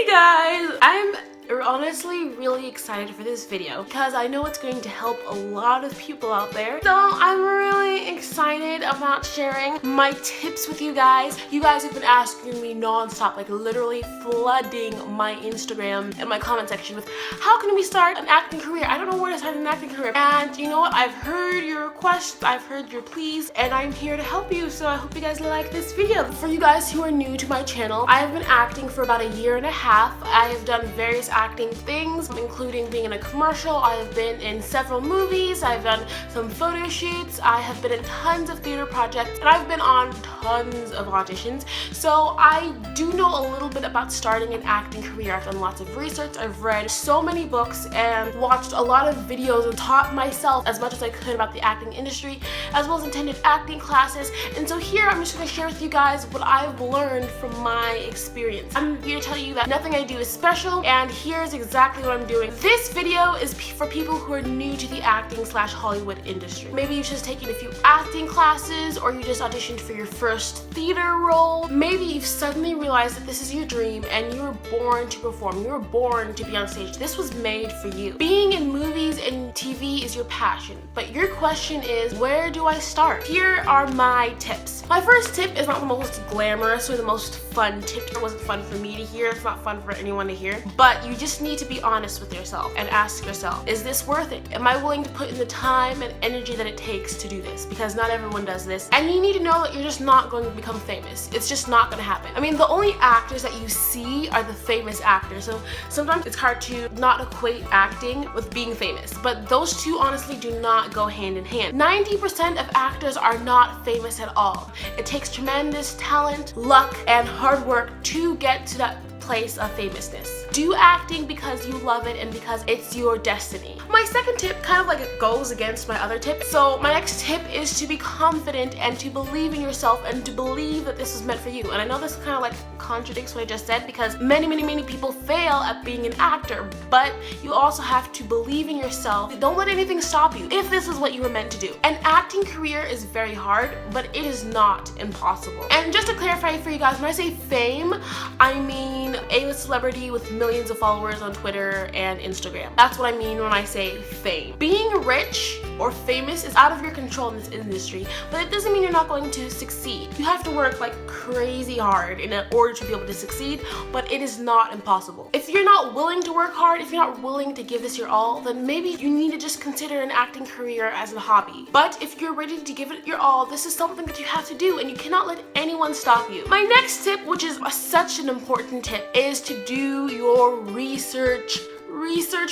Hey guys, I'm honestly really excited for this video because I know it's going to help a lot of people out there. So I'm really excited about sharing my tips with you guys. You guys have been asking me non-stop, like literally flooding my Instagram and my comment section with how can we start an acting career? I don't know where to start an acting career. And you know what? I've heard your requests, I've heard your pleas, and I'm here to help you. So I hope you guys like this video. For you guys who are new to my channel, I have been acting for about 1.5 years. I have done various acting things, including being in a commercial. I have been in several movies, I've done some photo shoots, I have been in tons of theater projects, and I've been on tons of auditions. So I do know a little bit about starting an acting career. I've done lots of research, I've read so many books and watched a lot of videos and taught myself as much as I could about the acting industry, as well as attended acting classes. And so here I'm just going to share with you guys what I've learned from my experience. I'm here to tell you that nothing I do is special, and here's exactly what I'm doing. This video is for people who are new to the acting/Hollywood industry. Maybe you've just taken a few acting classes, or you just auditioned for your first theater role. Maybe you've suddenly realized that this is your dream and you were born to perform. You were born to be on stage. This was made for you. Being in movies and TV is your passion, but your question is, where do I start? Here are my tips. My first tip is not the most glamorous or the most fun tip. It wasn't fun for me to hear. It's not fun for anyone to hear, but you just need to be honest with yourself and ask yourself, is this worth it? Am I willing to put in the time and energy that it takes to do this? Because not everyone does this, and you need to know that you're just not going to become famous. It's just not going to happen. I mean, the only actors that you see are the famous actors, so sometimes it's hard to not equate acting with being famous, but those two honestly do not go hand in hand. 90% of actors are not famous at all. It takes tremendous talent, luck, and hard work to get to that place of famousness. Do acting because you love it and because it's your destiny. My second tip kind of like it goes against my other tip. So my next tip is to be confident and to believe in yourself and to believe that this is meant for you. And I know this kind of like contradicts what I just said, because many people fail at being an actor, but you also have to believe in yourself. Don't let anything stop you if this is what you were meant to do. An acting career is very hard, but it is not impossible. And just to clarify for you guys, when I say fame, I mean A-list celebrity with millions of followers on Twitter and Instagram. That's what I mean when I say fame. Being rich or famous is out of your control in this industry, but it doesn't mean you're not going to succeed. You have to work like crazy hard in order to be able to succeed, but it is not impossible. If you're not willing to work hard, if you're not willing to give this your all, then maybe you need to just consider an acting career as a hobby. But if you're ready to give it your all, this is something that you have to do, and you cannot let anyone stop you. My next tip, which is such an important tip, is to do your research.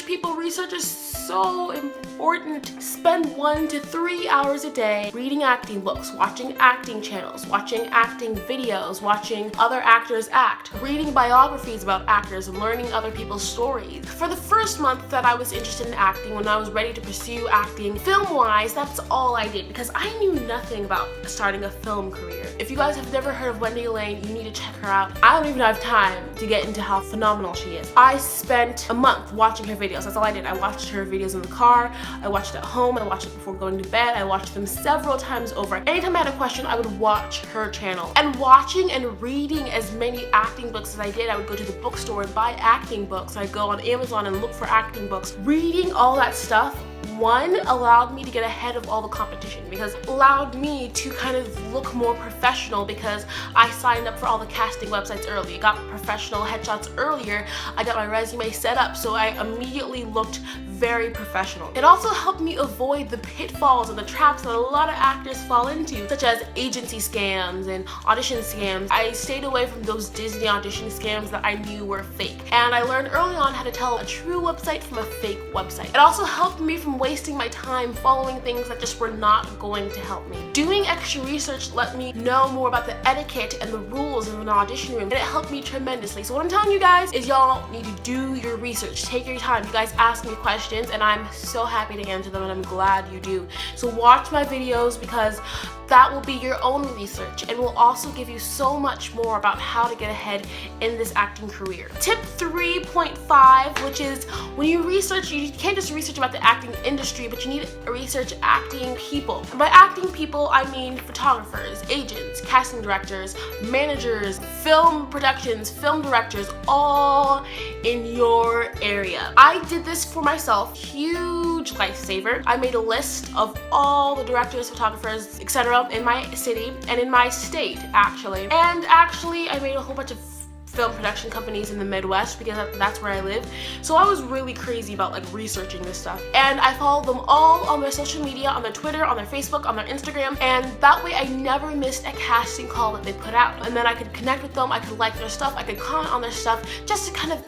People, research is so important. Spend 1 to 3 hours a day reading acting books, watching acting channels, watching acting videos, watching other actors act, reading biographies about actors, and learning other people's stories. For the first month that I was interested in acting, when I was ready to pursue acting film-wise, that's all I did, because I knew nothing about starting a film career. If you guys have never heard of Wendy Lane, you need to check her out. I don't even have time to get into how phenomenal she is. I spent a month watching her videos. That's all I did. I watched her videos in the car, I watched it at home, I watched it before going to bed, I watched them several times over. Anytime I had a question, I would watch her channel. And watching and reading as many acting books as I did, I would go to the bookstore and buy acting books. I'd go on Amazon and look for acting books. Reading all that stuff, one, allowed me to get ahead of all the competition, because it allowed me to kind of look more professional, because I signed up for all the casting websites early. I got professional headshots earlier. I got my resume set up, so I immediately looked very professional. It also helped me avoid the pitfalls and the traps that a lot of actors fall into, such as agency scams and audition scams. I stayed away from those Disney audition scams that I knew were fake. And I learned early on how to tell a true website from a fake website. It also helped me from wasting my time following things that just were not going to help me. Doing extra research let me know more about the etiquette and the rules of an audition room, and it helped me tremendously. So what I'm telling you guys is y'all need to do your research. Take your time. You guys ask me questions, and I'm so happy to answer them, and I'm glad you do. So watch my videos, because that will be your own research and will also give you so much more about how to get ahead in this acting career. Tip 3.5, which is when you research, you can't just research about the acting industry, but you need to research acting people. And by acting people, I mean photographers, agents, casting directors, managers, film productions, film directors, all in your area. I did this for myself. Huge lifesaver. I made a list of all the directors, photographers, etc. in my city and in my state, actually. And actually, I made a whole bunch of film production companies in the Midwest because that's where I live. So I was really crazy about like researching this stuff. And I followed them all on their social media, on their Twitter, on their Facebook, on their Instagram. And that way I never missed a casting call that they put out. And then I could connect with them, I could like their stuff, I could comment on their stuff just to kind of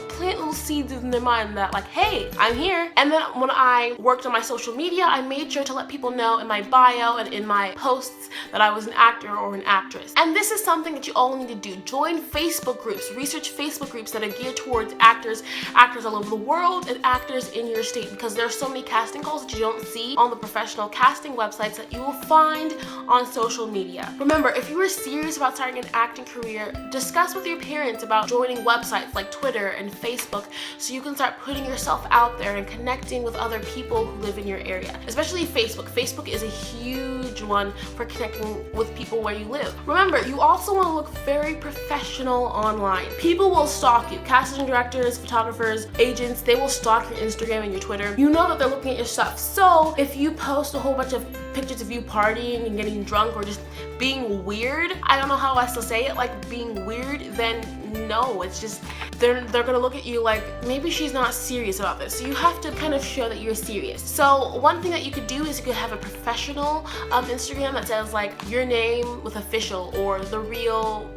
plant little seeds in their mind that like, hey, I'm here. And then when I worked on my social media, I made sure to let people know in my bio and in my posts that I was an actor or an actress. And this is something that you all need to do. Join Facebook groups, research Facebook groups that are geared towards actors all over the world and actors in your state, because there are so many casting calls that you don't see on the professional casting websites that you will find on social media. Remember, if you are serious about starting an acting career, discuss with your parents about joining websites like Twitter and Facebook so you can start putting yourself out there and connecting with other people who live in your area, especially Facebook. Facebook is a huge one for connecting with people where you live. Remember, you also want to look very professional online. People will stalk you. Casting directors, photographers, agents, they will stalk your Instagram and your Twitter. You know that they're looking at your stuff. So if you post a whole bunch of pictures of you partying and getting drunk or just being weird, I don't know how else to say it, like being weird, then no, it's just, they're gonna look at you like, maybe she's not serious about this. So you have to kind of show that you're serious. So one thing that you could do is you could have a professional Instagram that says like your name with official or the real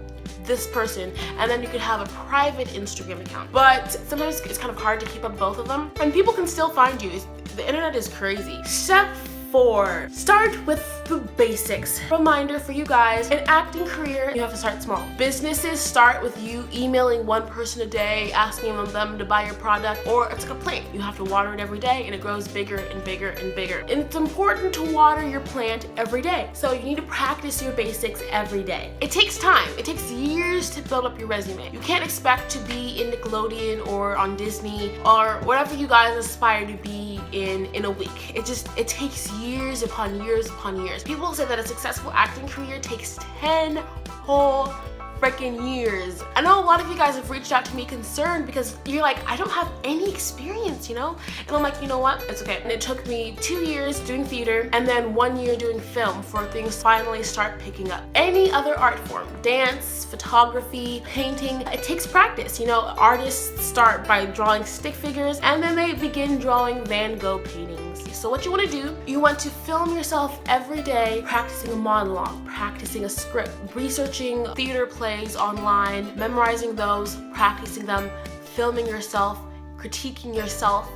this person, and then you could have a private Instagram account. But sometimes it's kind of hard to keep up both of them, and people can still find you. The internet is crazy. Step 4, start with the basics. Reminder for you guys, an acting career, you have to start small. Businesses start with you emailing one person a day, asking them to buy your product, or it's like a plant. You have to water it every day and it grows bigger and bigger and bigger. And it's important to water your plant every day. So you need to practice your basics every day. It takes time. It takes years to build up your resume. You can't expect to be in Nickelodeon or on Disney or whatever you guys aspire to be in a week. It takes years upon years upon years. People say that a successful acting career takes 10 whole freaking years. I know a lot of you guys have reached out to me concerned because you're like, I don't have any experience, you know? And I'm like, you know what? It's okay. And it took me 2 years doing theater and then 1 year doing film for things to finally start picking up. Any other art form, dance, photography, painting, it takes practice. You know, artists start by drawing stick figures and then they begin drawing Van Gogh paintings. So what you want to do, you want to film yourself every day practicing a monologue, practicing a script, researching theater plays online, memorizing those, practicing them, filming yourself, critiquing yourself,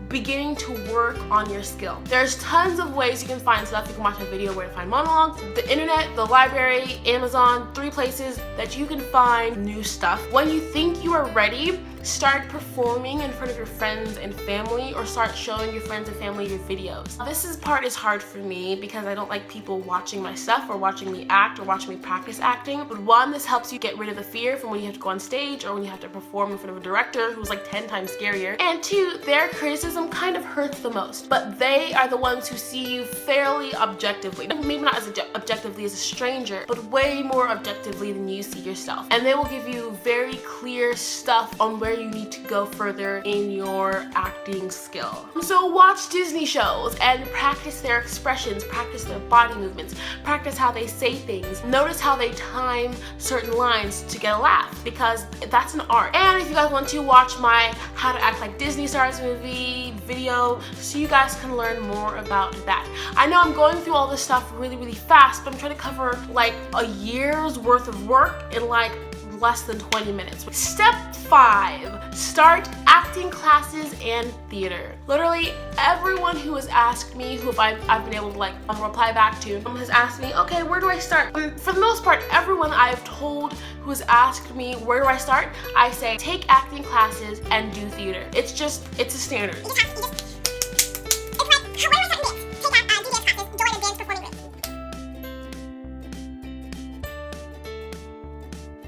beginning to work on your skill. There's tons of ways you can find stuff. You can watch a video where to find monologues, the internet, the library, Amazon, 3 places that you can find new stuff. When you think you are ready, start performing in front of your friends and family, or start showing your friends and family your videos. This part is hard for me because I don't like people watching my stuff or watching me act or watching me practice acting. But 1, this helps you get rid of the fear from when you have to go on stage or when you have to perform in front of a director who's like 10 times scarier. And 2, their criticism kind of hurts the most, but they are the ones who see you fairly objectively. Maybe not as objectively as a stranger, but way more objectively than you see yourself. And they will give you very clear stuff on where you need to go further in your acting skill. So watch Disney shows and practice their expressions, practice their body movements, practice how they say things. Notice how they time certain lines to get a laugh, because that's an art. And if you guys want to watch my How to Act Like Disney Stars movie video, so you guys can learn more about that. I know I'm going through all this stuff really fast, but I'm trying to cover like a year's worth of work in like less than 20 minutes. Step 5, start acting classes and theater. Literally everyone who has asked me, who I've been able to like reply back to, has asked me, okay, where do I start? For the most part, everyone I've told who has asked me, where do I start? I say, take acting classes and do theater. It's a standard.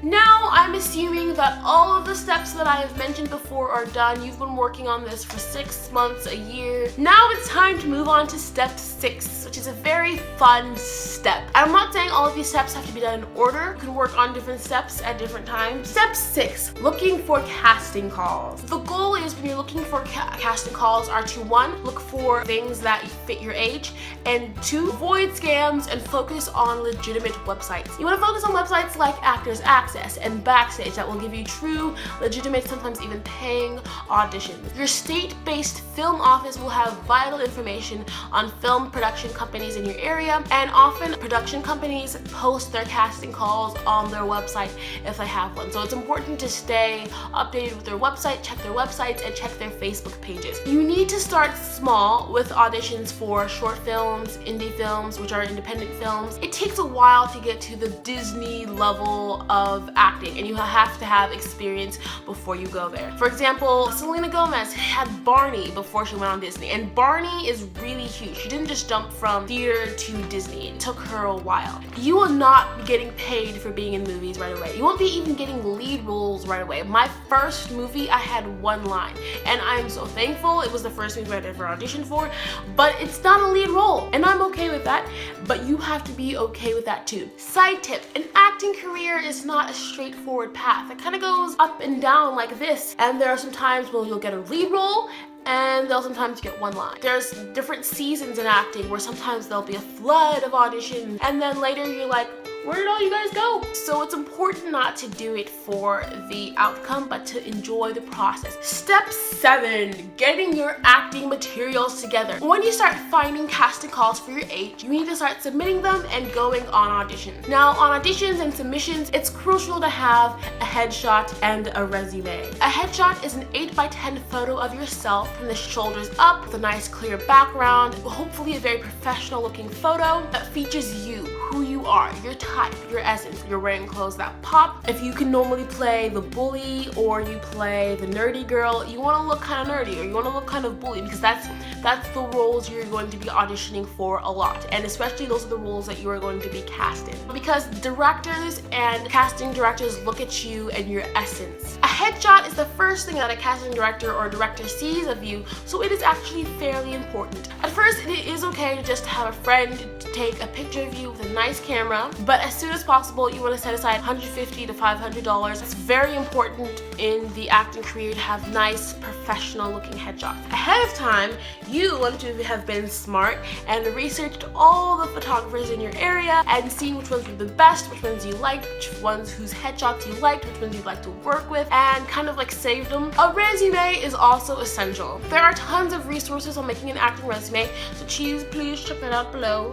Now, I'm assuming that all of the steps that I have mentioned before are done. You've been working on this for 6 months, a year. Now it's time to move on to step 6, which is a very fun step. I'm not saying all of these steps have to be done in order. You can work on different steps at different times. Step 6, looking for casting calls. The goal is when you're looking for casting calls are to 1, look for things that fit your age, and 2, avoid scams and focus on legitimate websites. You want to focus on websites like Actors Access and Backstage that will give you true, legitimate, sometimes even paying auditions. Your state-based film office will have vital information on film production companies in your area, and often production companies post their casting calls on their website if they have one. So it's important to stay updated with their website, check their websites, and check their Facebook pages. You need to start small with auditions for short films, indie films, which are independent films. It takes a while to get to the Disney level of acting, and you have to have experience before you go there. For example, Selena Gomez had Barney before she went on Disney, and Barney is really huge. She didn't just jump from theater to Disney. It took her a while. You will not be getting paid for being in movies right away. You won't be even getting lead roles right away. My first movie, I had 1 line, and I'm so thankful. It was the first movie I ever auditioned for, but it's not a lead role, and I'm okay with that, but you have to be okay with that too. Side tip, an acting career is not a straightforward path. It kind of goes up and down like this, and there are some times when you'll get a lead role, and they'll sometimes get 1 line. There's different seasons in acting where sometimes there'll be a flood of auditions, and then later you're like, where did all you guys go? So it's important not to do it for the outcome, but to enjoy the process. Step 7, getting your acting materials together. When you start finding casting calls for your age, you need to start submitting them and going on auditions. Now, on auditions and submissions, it's crucial to have a headshot and a resume. A headshot is an 8x10 photo of yourself from the shoulders up with a nice clear background, hopefully a very professional looking photo that features you, who you are, your type, your essence. You're wearing clothes that pop. If you can normally play the bully or you play the nerdy girl, you want to look kind of nerdy or you want to look kind of bully, because that's the roles you're going to be auditioning for a lot, and especially those are the roles that you are going to be cast in, because directors and casting directors look at you and your essence. A headshot is the first thing that a casting director or director sees of you, so it is actually fairly important. At first, it is okay to just have a friend to take a picture of you with a nice camera, but as soon as possible, you want to set aside $150 to $500. It's very important in the acting career to have nice, professional looking headshots. Ahead of time, you want to have been smart and researched all the photographers in your area and seen which ones were the best, which ones you liked, which ones whose headshots you liked, which ones you'd like to work with, and kind of like saved them. A resume is also essential. There are tons of resources on making an acting resume, so please check that out below.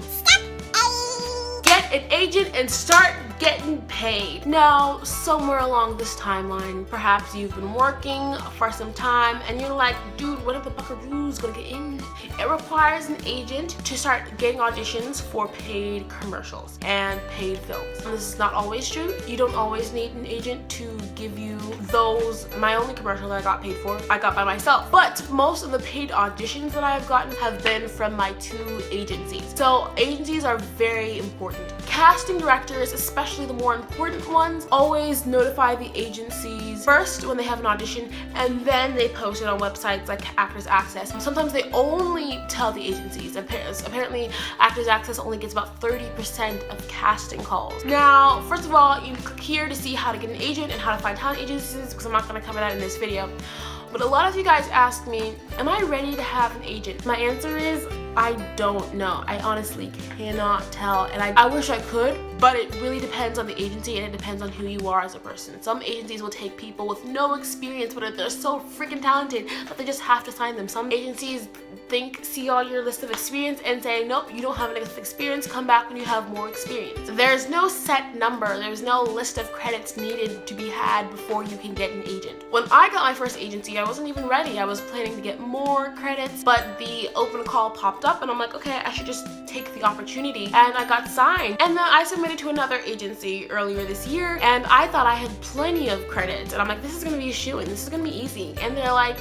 Get an agent and start getting paid. Now, somewhere along this timeline, perhaps you've been working for some time and you're like, dude, what if the buckaroo's gonna get in? It requires an agent to start getting auditions for paid commercials and paid films. And this is not always true. You don't always need an agent to give you those. My only commercial that I got paid for, I got by myself. But most of the paid auditions that I've gotten have been from my 2 agencies. So agencies are very important. Casting directors, especially the more important ones, always notify the agencies first when they have an audition, and then they post it on websites like Actors Access. Sometimes they only tell the agencies. Apparently, Actors Access only gets about 30% of casting calls. Now, first of all, you click here to see how to get an agent and how to find talent agencies, because I'm not going to cover that in this video. But a lot of you guys ask me, am I ready to have an agent? My answer is, I don't know. I honestly cannot tell, and I wish I could, but it really depends on the agency and it depends on who you are as a person. Some agencies will take people with no experience, but they're so freaking talented that they just have to sign them. Some agencies see all your list of experience and say, nope, you don't have enough experience, come back when you have more experience. There's no set number, there's no list of credits needed to be had before you can get an agent. When I got my first agency, I wasn't even ready. I was planning to get more credits, but the open call popped up and I'm like, okay, I should just take the opportunity, and I got signed. And then I submitted to another agency earlier this year, and I thought I had plenty of credits, and I'm like, this is gonna be a shoo-in, this is gonna be easy. And they're like,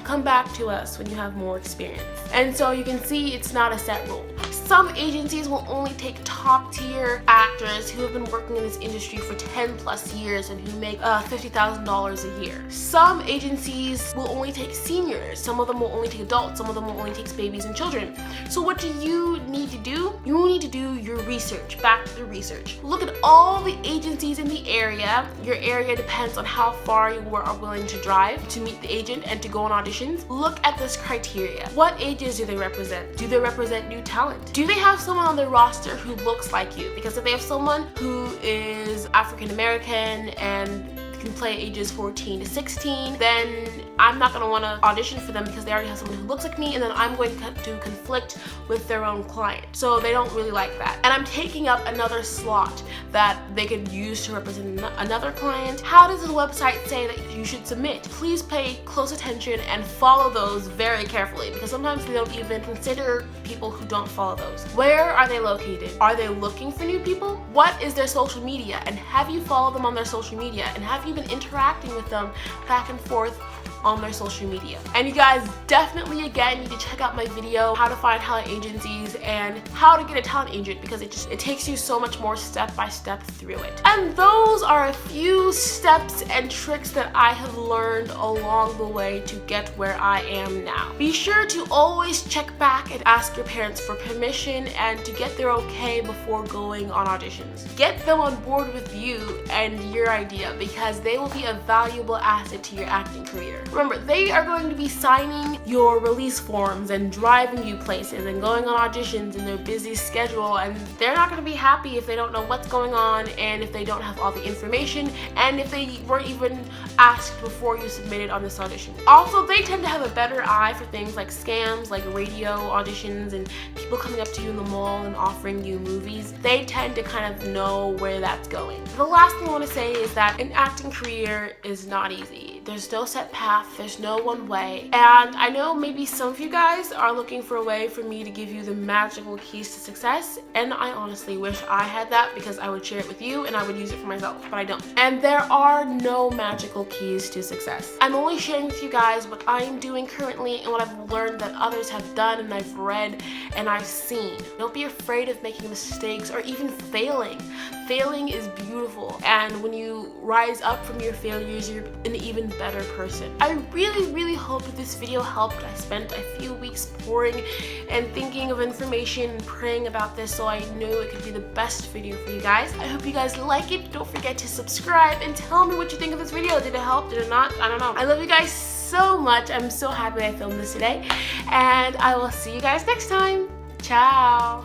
come back to us when you have more experience. And so you can see it's not a set rule. Some agencies will only take top tier actors who have been working in this industry for 10 plus years and who make $50,000 a year. Some agencies will only take seniors. Some of them will only take adults. Some of them will only take babies and children. So what do you need to do? You need to do your research. Back to the research. Look at all the agencies in the area. Your area depends on how far you are willing to drive to meet the agent and to go on auditions. Look at this criteria. What ages do they represent? Do they represent new talent? Do they have someone on their roster who looks like you? Because if they have someone who is African American and can play ages 14 to 16, then I'm not going to want to audition for them because they already have someone who looks like me, and then I'm going to conflict with their own client. So they don't really like that. And I'm taking up another slot that they could use to represent another client. How does the website say that you should submit? Please pay close attention and follow those very carefully, because sometimes they don't even consider people who don't follow those. Where are they located? Are they looking for new people? What is their social media? And have you followed them on their social media? And have you been interacting with them back and forth on their social media? And you guys definitely again need to check out my video, how to find talent agencies and how to get a talent agent, because it takes you so much more step by step through it. And those are a few steps and tricks that I have learned along the way to get where I am now. Be sure to always check back and ask your parents for permission and to get their okay before going on auditions. Get them on board with you and your idea, because they will be a valuable asset to your acting career. Remember, they are going to be signing your release forms and driving you places and going on auditions in their busy schedule, and they're not going to be happy if they don't know what's going on and if they don't have all the information and if they weren't even asked before you submitted on this audition. Also, they tend to have a better eye for things like scams, like radio auditions and people coming up to you in the mall and offering you movies. They tend to kind of know where that's going. The last thing I want to say is that an acting career is not easy. There's no set path, there's no one way. And I know maybe some of you guys are looking for a way for me to give you the magical keys to success, and I honestly wish I had that, because I would share it with you and I would use it for myself, but I don't. And there are no magical keys to success. I'm only sharing with you guys what I'm doing currently and what I've learned that others have done and I've read and I've seen. Don't be afraid of making mistakes or even failing. Failing is beautiful, and when you rise up from your failures, you're an even better person. I really hope that this video helped. I spent a few weeks pouring and thinking of information and praying about this, so I knew it could be the best video for you guys. I hope you guys like it. Don't forget to subscribe and tell me what you think of this video. Did it help? Did it not? I don't know. I love you guys so much. I'm so happy I filmed this today, and I will see you guys next time. Ciao.